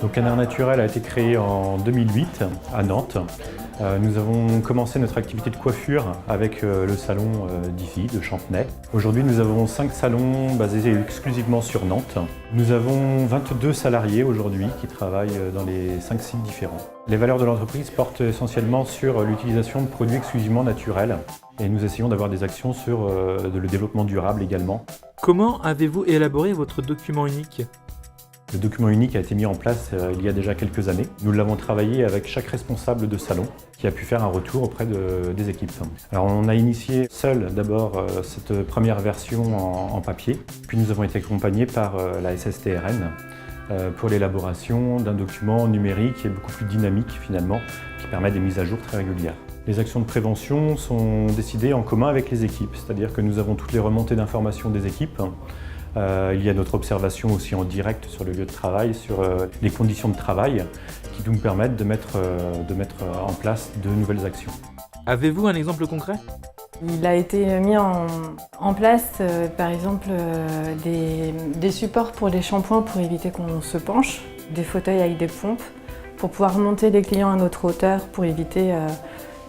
Donc Canard Naturel a été créé en 2008 à Nantes. Nous avons commencé notre activité de coiffure avec le salon d'IFI de Champenay. Aujourd'hui, nous avons 5 salons basés exclusivement sur Nantes. Nous avons 22 salariés aujourd'hui qui travaillent dans les 5 sites différents. Les valeurs de l'entreprise portent essentiellement sur l'utilisation de produits exclusivement naturels et nous essayons d'avoir des actions sur le développement durable également. Comment avez-vous élaboré votre document unique ? Le document unique a été mis en place il y a déjà quelques années. Nous l'avons travaillé avec chaque responsable de salon qui a pu faire un retour auprès des équipes. Alors on a initié seul d'abord cette première version en papier, puis nous avons été accompagnés par la SSTRN pour l'élaboration d'un document numérique et beaucoup plus dynamique finalement, qui permet des mises à jour très régulières. Les actions de prévention sont décidées en commun avec les équipes, c'est-à-dire que nous avons toutes les remontées d'informations des équipes. Il y a notre observation aussi en direct sur le lieu de travail, sur les conditions de travail qui nous permettent de mettre en place de nouvelles actions. Avez-vous un exemple concret ? Il a été mis en place, par exemple, des supports pour les shampoings pour éviter qu'on se penche, des fauteuils avec des pompes, pour pouvoir monter les clients à notre hauteur pour éviter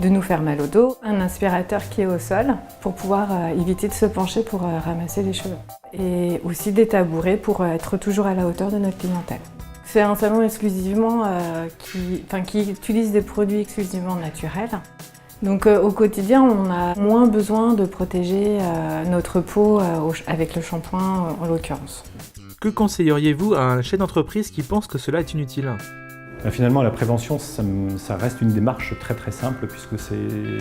de nous faire mal au dos, un aspirateur qui est au sol pour pouvoir éviter de se pencher pour ramasser les cheveux. Et aussi des tabourets pour être toujours à la hauteur de notre clientèle. C'est un salon exclusivement qui utilise des produits exclusivement naturels. Donc au quotidien, on a moins besoin de protéger notre peau avec le shampoing en l'occurrence. Que conseilleriez-vous à un chef d'entreprise qui pense que cela est inutile ? Finalement, la prévention, ça reste une démarche très simple puisque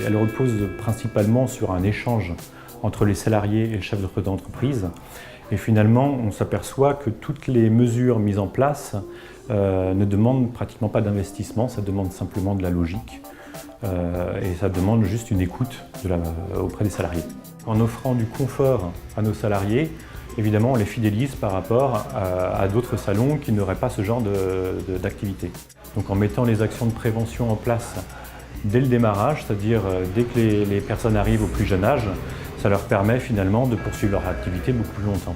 elle repose principalement sur un échange entre les salariés et le chef d'entreprise. Et finalement, on s'aperçoit que toutes les mesures mises en place ne demandent pratiquement pas d'investissement, ça demande simplement de la logique et ça demande juste une écoute auprès des salariés. En offrant du confort à nos salariés, évidemment, on les fidélise par rapport à d'autres salons qui n'auraient pas ce genre d'activité. Donc en mettant les actions de prévention en place dès le démarrage, c'est-à-dire dès que les personnes arrivent au plus jeune âge, ça leur permet finalement de poursuivre leur activité beaucoup plus longtemps.